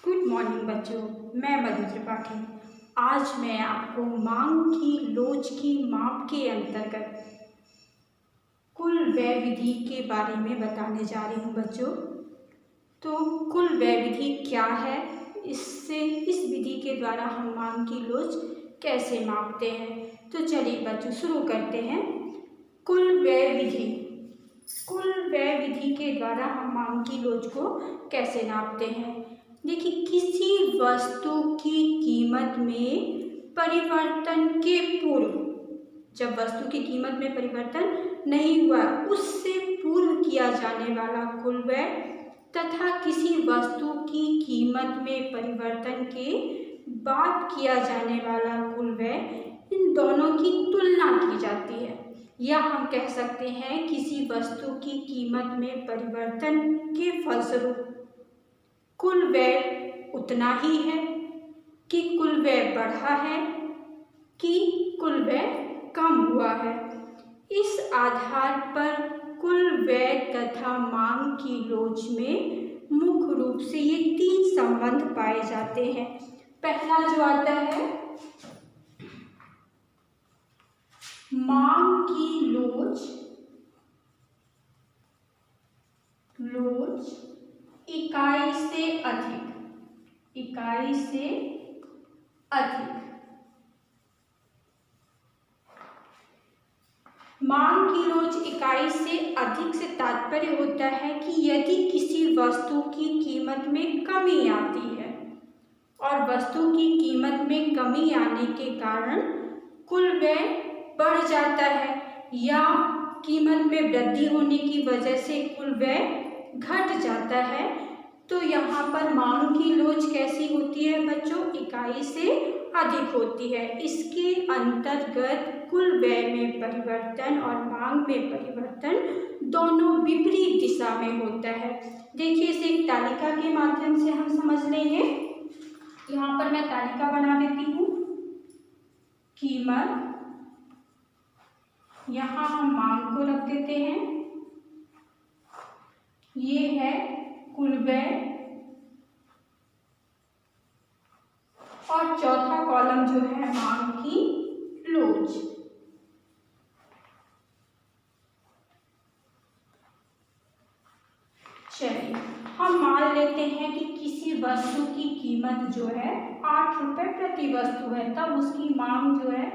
Good morning बच्चों, मैं मधु त्रिपाठी। आज मैं आपको मांग की लोच की माप के अंतर्गत कुल व्यय विधि के बारे में बताने जा रही हूँ बच्चों। तो कुल व्यय विधि क्या है, इस विधि के द्वारा हम मांग की लोच कैसे मापते हैं। तो चलिए बच्चों शुरू करते हैं। कुल व्यय विधि के द्वारा हम मांग की लोच को कैसे नापते हैं। देखिए, किसी वस्तु की कीमत में परिवर्तन के पूर्व, जब वस्तु की कीमत में परिवर्तन नहीं हुआ उससे पूर्व किया जाने वाला कुल व्यय तथा किसी वस्तु की कीमत में परिवर्तन के बाद किया जाने वाला कुल व्यय, इन दोनों की तुलना की जाती है। या हम कह सकते हैं किसी वस्तु की कीमत में परिवर्तन के फलस्वरूप कुल व्यय उतना ही है कि कुल व्यय बढ़ा है कि कुल व्यय कम हुआ है। इस आधार पर कुल व्यय तथा मांग की लोच में मुख्य रूप से ये 3 संबंध पाए जाते हैं। पहला जो आता है, मांग की लोच इकाई से अधिक। मांग की लोच इकाई से अधिक से तात्पर्य होता है कि यदि किसी वस्तु की कीमत में कमी आती है और वस्तु की कीमत में कमी आने के कारण कुल व्यय बढ़ जाता है या कीमत में वृद्धि होने की वजह से कुल व्यय घट जाता है, तो यहाँ पर मांग की लोच कैसी होती है बच्चों, इकाई से अधिक होती है। इसके अंतर्गत कुल व्यय में परिवर्तन और मांग में परिवर्तन दोनों विपरीत दिशा में होता है। देखिए, इसे एक तालिका के माध्यम से हम समझ लेंगे। यहाँ पर मैं तालिका बना देती हूँ। कीमत, यहाँ हम मांग को रख देते हैं। ये है कुल व्यय और चौथा कॉलम जो है मांग की लोच। चलिए, हम मान लेते हैं कि किसी वस्तु की कीमत जो है 8 रुपए प्रति वस्तु है, तब उसकी मांग जो है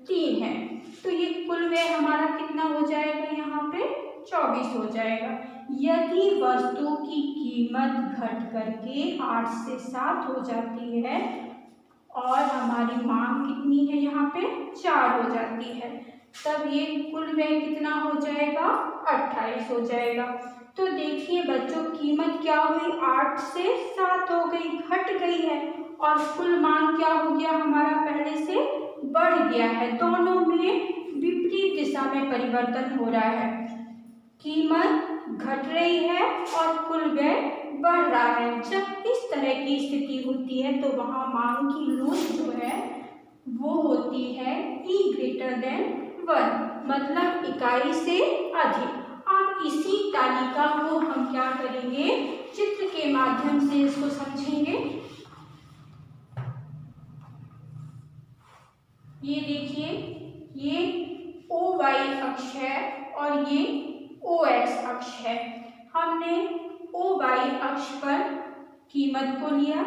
3 है। तो ये कुल व्यय हमारा कितना हो जाएगा, यहाँ पे 24 हो जाएगा। यदि वस्तु की कीमत घट करके 8 से 7 हो जाती है और हमारी मांग कितनी है, यहाँ पे 4 हो जाती है, तब ये कुल व्यय कितना हो जाएगा, 28 हो जाएगा। तो देखिए बच्चों, कीमत क्या हुई, 8 से 7 हो गई, घट गई है, और कुल मांग क्या हो गया हमारा, पहले से बढ़ गया है। दोनों में विपरीत दिशा में परिवर्तन हो रहा है। कीमत घट रही है और कुल व्यय बढ़ रहा है। जब इस तरह की स्थिति होती है तो वहां मांग की लोच जो है वो होती है E>1, मतलब इकाई से अधिक। अब इसी तालिका को हम क्या करेंगे, चित्र के माध्यम से इसको समझेंगे। ये देखिए, ये OY अक्ष है और ये OX अक्ष है। हमने OY अक्ष पर कीमत को लिया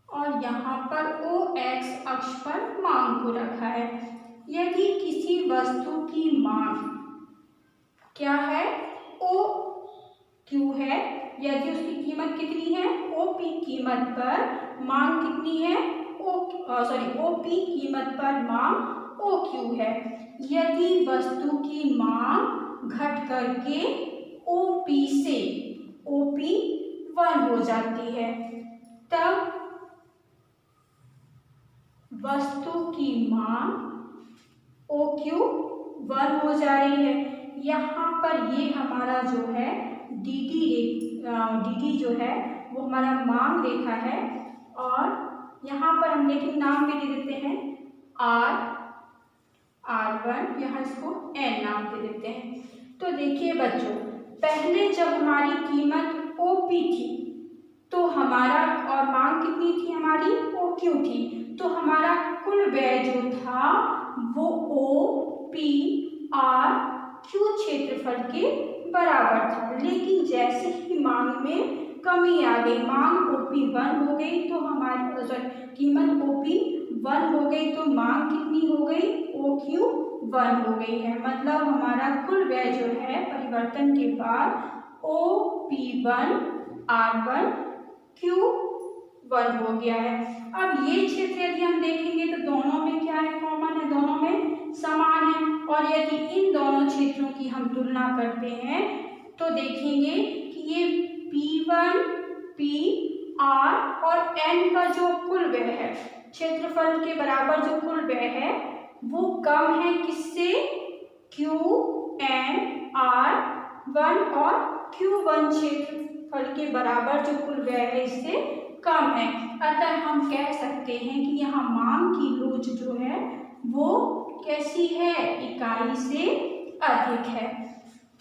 और यहाँ पर OX अक्ष पर मांग को रखा है। यदि किसी वस्तु की मांग क्या है, OQ है, यदि उसकी कीमत कितनी है, OP कीमत पर मांग कितनी है, OP कीमत पर मांग OQ है। यदि वस्तु की मांग घट करके OP से OP1 हो जाती है, तब वस्तु की मांग OQ1 हो जा रही है। यहाँ पर ये हमारा जो है DD जो है वो हमारा मांग रेखा है, और यहाँ पर हम देखिए नाम भी दे देते हैं, R1, यहाँ इसको N नाम दे देते हैं। तो देखिए बच्चों, पहले जब हमारी कीमत OP पी थी, तो हमारा और मांग कितनी थी हमारी ओ क्यू थी, तो हमारा कुल व्यय जो था वो ओ पी आर क्यू क्षेत्रफल के बराबर था। लेकिन जैसे ही मांग में कमी आ गई, मांग ओपी 1 हो गई तो हमारी कीमत ओपी 1 हो गई तो मांग कितनी हो गई ओ क्यू 1 हो गई है। मतलब हमारा कुल व्यय जो है परिवर्तन के बाद ओ पी 1 आर 1 क्यू 1 हो गया है। अब ये क्षेत्र यदि हम देखेंगे तो दोनों में क्या है, कॉमन है, दोनों में समान है। और यदि इन दोनों क्षेत्रों की हम तुलना करते हैं तो देखेंगे कि ये P1 P R और N का जो कुल व्यय है, क्षेत्रफल के बराबर जो कुल व्यय है वो कम है किससे, Q N R 1 और Q1 क्षेत्रफल के बराबर जो कुल व्यय है इससे कम है। अतः हम कह सकते हैं कि यहाँ मांग की लोच जो है वो कैसी है, इकाई से अधिक है।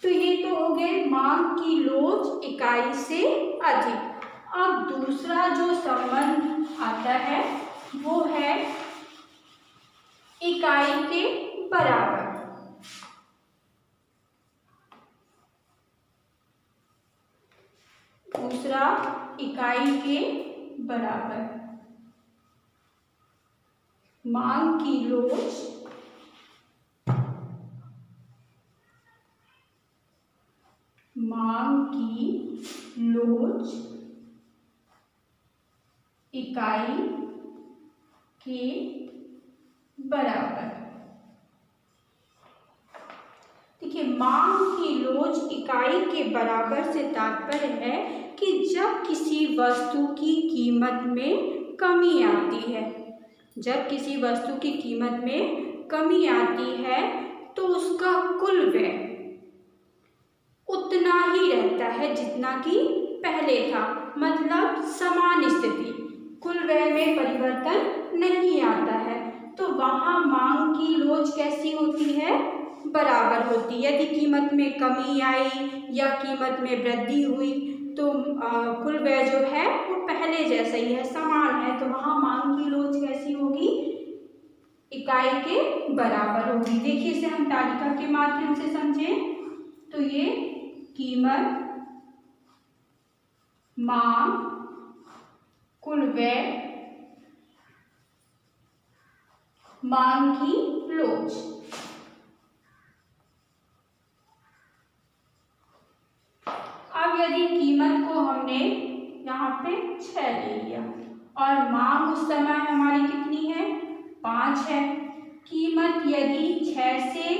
तो ये तो हो गए मांग की लोच इकाई से अधिक। अब दूसरा जो संबंध आता है वो है इकाई के बराबर। दूसरा इकाई के बराबर, मांग की लोच इकाई के बराबर। देखिए, मांग की लोच इकाई के बराबर से तात्पर्य है कि जब किसी वस्तु की कीमत में कमी आती है, जब किसी वस्तु की कीमत में कमी आती है तो उसका कुल व्यय उतना ही रहता है जितना कि पहले था। मतलब समान स्थिति, कुल व्यय में परिवर्तन नहीं आता है, तो वहां मांग की लोच कैसी होती है, बराबर होती है। यदि कीमत में कमी आई या कीमत में वृद्धि हुई तो कुल व्यय जो है वो पहले जैसा ही है, समान है, तो वहां मांग की लोच कैसी होगी, इकाई के बराबर होगी। देखिए, इसे हम तालिका के माध्यम से समझें तो ये कीमत, मांग, कुल व्यय, मांग की लोच। अब यदि कीमत को हमने यहाँ पे 6 ले लिया और मांग उस समय हमारी कितनी है, 5 है। कीमत यदि 6 से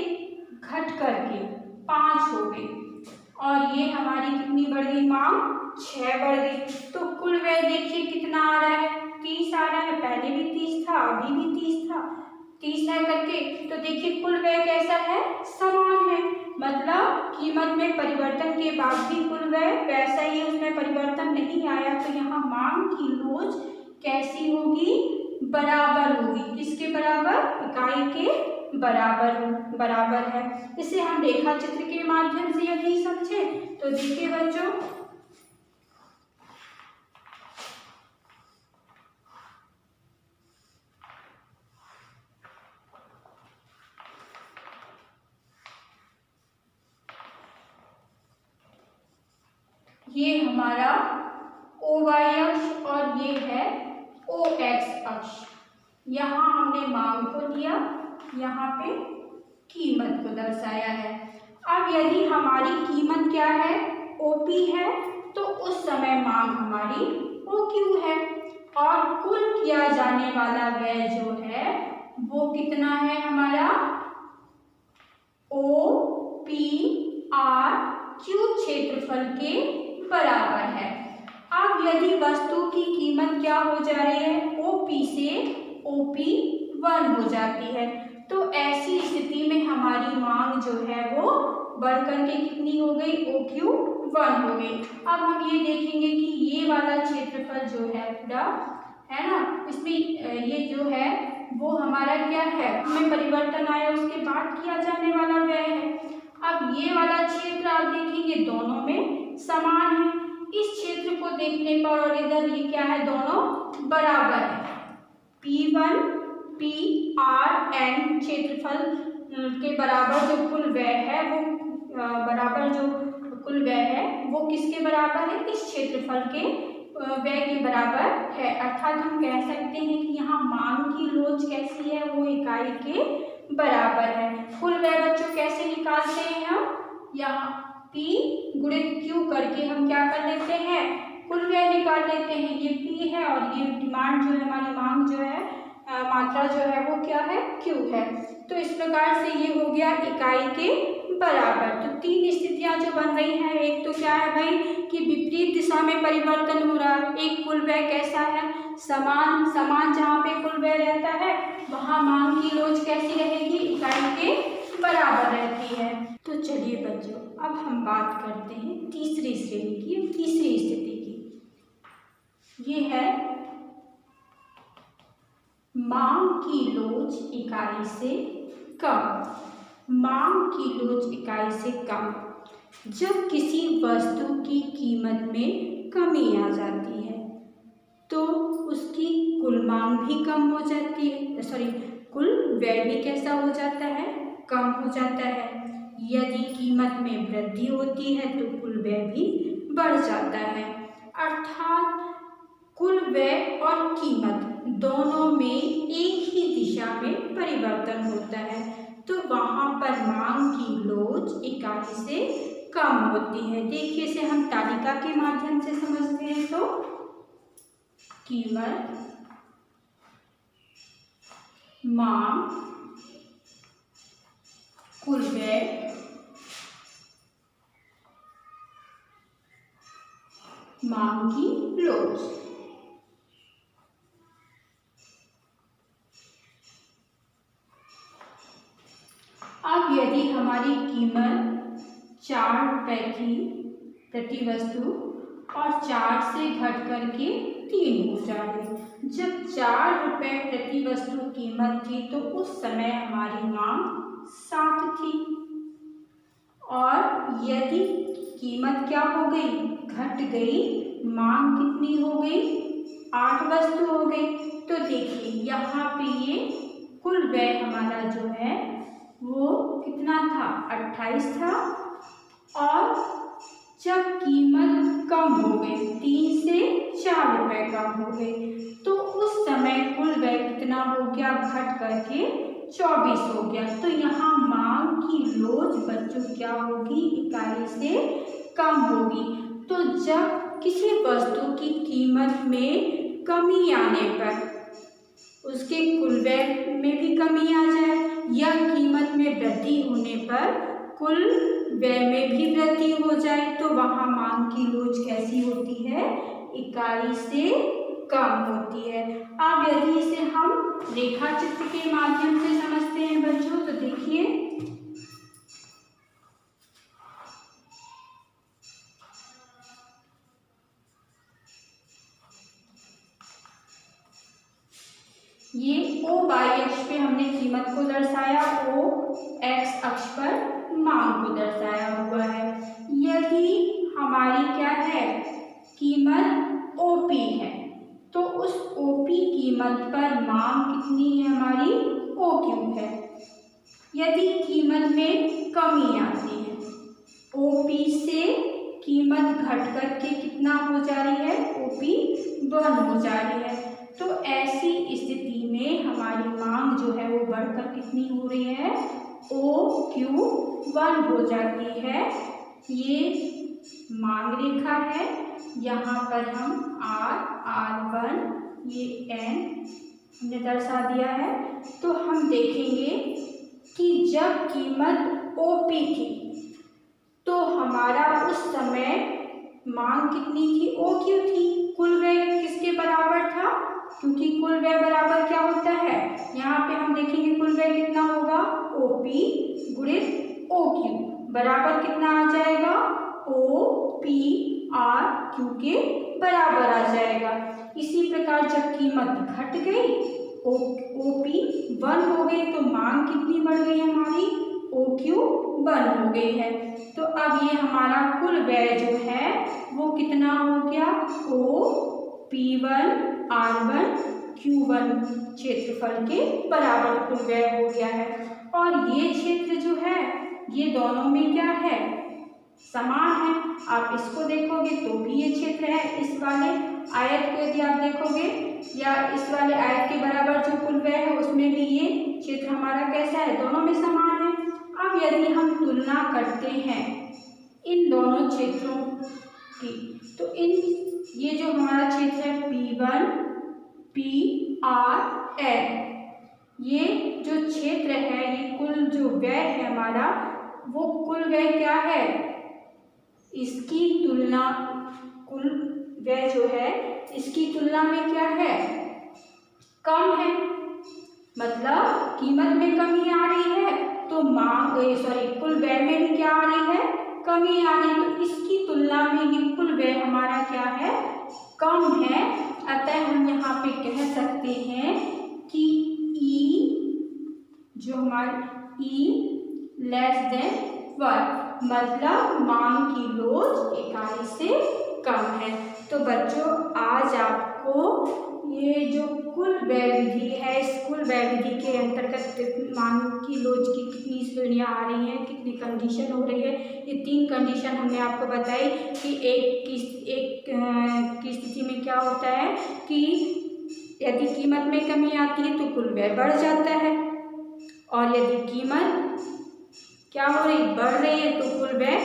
घट करके 5 हो गई और ये हमारी कितनी बढ़ गई, मांग 6 बढ़ गई, तो कुल व्यय देखिए कितना आ रहा है, 30 आ रहा है। पहले भी 30 था, अभी भी 30 था, 30 है करके, तो देखिए कुल व्यय कैसा है, समान है। मतलब कीमत में परिवर्तन के बाद भी कुल व्यय वैसा ही, उसमें परिवर्तन नहीं आया, तो यहाँ मांग की लोच कैसी होगी, बराबर होगी। किसके बराबर, इकाई के बराबर है। इसे हम रेखा चित्र के माध्यम से यदि समझें तो देखिए बच्चों, ये हमारा OY अक्ष और ये है OX अक्ष। यहाँ हमने मांग को लिया, यहाँ पे कीमत को दर्शाया है। अब यदि हमारी कीमत क्या है, OP है, तो उस समय मांग हमारी OQ है और कुल किया जाने वाला व्यय जो है वो कितना है हमारा, OPR Q क्षेत्रफल के बराबर है। अब यदि वस्तु की कीमत क्या हो जा रही है, OP से OP1 हो जाती है, तो ऐसी स्थिति में हमारी मांग जो है वो बढ़कर के कितनी हो गई, OQ1 हो गई। अब हम ये देखेंगे कि ये वाला क्षेत्रफल जो है पूरा है ना, इसमें ये जो है वो हमारा क्या है, हमें परिवर्तन आया उसके बाद किया जाने वाला व्यय है। अब ये वाला क्षेत्र आप देखेंगे दोनों में समान है। इस क्षेत्र देखने पर और इधर ये क्या है, दोनों बराबर है। P1 PRN क्षेत्रफल के बराबर जो कुल व्यय है वो बराबर जो कुल व्यय है वो किसके बराबर है, इस क्षेत्रफल के व्यय के बराबर है। अर्थात हम कह सकते हैं कि यहाँ मांग की लोच कैसी है, वो इकाई के बराबर है। कुल व्यय बच्चों कैसे निकालते हैं हम, यहाँ P गुणित Q करके हम क्या कर लेते हैं, कुल व्यय निकाल लेते हैं। ये P है और ये डिमांड जो है, हमारी मांग जो है, मात्रा जो है वो क्या है, Q है। तो इस प्रकार से ये हो गया इकाई के बराबर। तो तीन स्थितियां जो बन रही हैं, एक तो क्या है भाई कि विपरीत दिशा में परिवर्तन हो रहा है, एक कुल व्यय कैसा है, समान समान जहाँ पे कुल व्यय रहता है वहाँ मांग की लोच कैसी रहेगी, इकाई के बराबर रहती है। तो चलिए बच्चों अब हम बात करते हैं तीसरी श्रेणी की, तीसरी स्थिति की। ये है मांग की लोच इकाई से कम। मांग की लोच इकाई से कम जब किसी वस्तु की कीमत में कमी आ जाती है तो उसकी कुल मांग भी कम हो जाती है, कुल व्यय भी कैसा हो जाता है, कम हो जाता है। यदि कीमत में वृद्धि होती है तो कुल व्यय भी बढ़ जाता है। अर्थात कुल व्यय और कीमत दोनों में एक ही दिशा में परिवर्तन होता है तो वहाँ पर मांग की लोच इकाई से कम होती है। देखिए इसे हम तालिका के माध्यम से समझते हैं। तो कीमत, मांग, कुल व्यय, मांग की लोच। अब यदि हमारी कीमत 4 रुपए की प्रति वस्तु और 4 से घट करके 3 हो जाए, जब 4 रुपए प्रति वस्तु कीमत थी तो उस समय हमारी मांग 7 थी, और यदि कीमत क्या हो गई, घट गई, मांग कितनी हो गई, 8 वस्तु हो गई। तो देखिए यहाँ पे ये कुल व्यय हमारा जो है वो कितना था, 28 था, और जब कीमत कम हो गई, 3 से 4 रुपए कम हो गई, तो उस समय कुल व्यय कितना हो गया, घट करके 24 हो गया। तो यहाँ मांग की लोच बच्चों क्या होगी, इकाई से कम होगी। तो जब किसी वस्तु की कीमत में कमी आने पर उसके कुल व्यय में भी कमी आ जाए या कीमत में वृद्धि होने पर कुल व्यय में भी वृद्धि हो जाए तो वहाँ मांग की लोच कैसी होती है, इकाई से कम होती है। अब यदि इसे हम रेखा चित्र के माध्यम से समझते हैं बच्चों, तो देखिए ये O y अक्ष पे हमने कीमत को दर्शाया, O x अक्ष पर मांग को दर्शाया हुआ है। यदि हमारी क्या है, कीमत OP है तो उस OP कीमत पर मांग कितनी है हमारी, OQ है। यदि कीमत में कमी आती है, OP से कीमत घट करके कितना हो जा रही है, OP 1 हो जा रही है, तो ऐसी स्थिति में हमारी मांग जो है वो बढ़कर कितनी हो रही है, OQ1 हो जाती है। ये मांग रेखा है, यहाँ पर हम R1 ये N हमने दर्शा दिया है। तो हम देखेंगे कि जब कीमत OP थी तो हमारा उस समय मांग कितनी थी, OQ थी। कुल व्यय किसके बराबर था, क्योंकि कुल व्यय बराबर क्या होता है, यहाँ पे हम देखेंगे कुल व्यय कितना होगा, OP गुणित OQ बराबर कितना आ जाएगा, OPRQ के बराबर आ जाएगा। इसी प्रकार जब कीमत घट गई, OP1 हो गई, तो मांग कितनी बढ़ गई हमारी, OQ1 हो गई है। तो अब ये हमारा कुल व्यय जो है वो कितना हो गया, OP1R1Q1 क्षेत्रफल के बराबर कुल व्यय हो गया है। और ये क्षेत्र जो है ये दोनों में क्या है, समान है। आप इसको देखोगे तो भी ये क्षेत्र है, इस वाले आयत को यदि आप देखोगे या इस वाले आयत के बराबर जो कुल व्यय है उसमें भी ये क्षेत्र हमारा कैसा है, दोनों में समान है। अब यदि हम तुलना करते हैं इन दोनों क्षेत्रों की, तो ये जो हमारा क्षेत्र है P1 PRN, ये जो क्षेत्र है ये कुल जो व्यय है हमारा, वो कुल व्यय क्या है, इसकी तुलना, कुल व्यय जो है इसकी तुलना में क्या है, कम है। मतलब कीमत में कमी आ रही है तो कुल व्यय में भी क्या आ रही है, कमी आ रही है। तो इसकी तुलना में ये कुल व्यय हमारा क्या है, कम है। अतः हम यहाँ पे कह सकते हैं कि जो हमारी E<1, मतलब मांग की लोच इकाई से कम है। तो बच्चों आज आपको ये जो कुल व्यय विधि है, इस कुल व्यय विधि के अंतर्गत मांग की लोच की कितनी श्रेणियाँ आ रही हैं, कितनी कंडीशन हो रही है, ये 3 कंडीशन हमने आपको बताई कि एक की स्थिति में क्या होता है कि यदि कीमत में कमी आती है तो कुल व्यय बढ़ जाता है, और यदि कीमत क्या हो रही, बढ़ रही है, तो कुल व्यय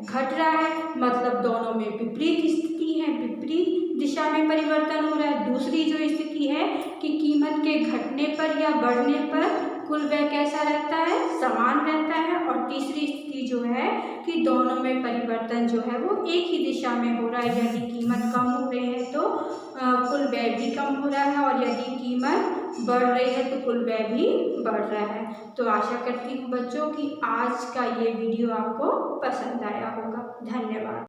घट रहा है। मतलब दोनों में विपरीत स्थिति है, विपरीत दिशा में परिवर्तन हो रहा है। दूसरी जो स्थिति है कि कीमत के घटने पर या बढ़ने पर कुल व्यय कैसा रहता है, समान रहता है। और तीसरी स्थिति जो है कि दोनों में परिवर्तन जो है वो एक ही दिशा में हो रहा है। यदि कीमत कम हो रही है तो कुल व्यय भी कम हो रहा है, और यदि कीमत बढ़ रही है तो कुल व्यय भी बढ़ रहा है। तो आशा करती हूँ बच्चों कि आज का ये वीडियो आपको पसंद आया होगा। धन्यवाद।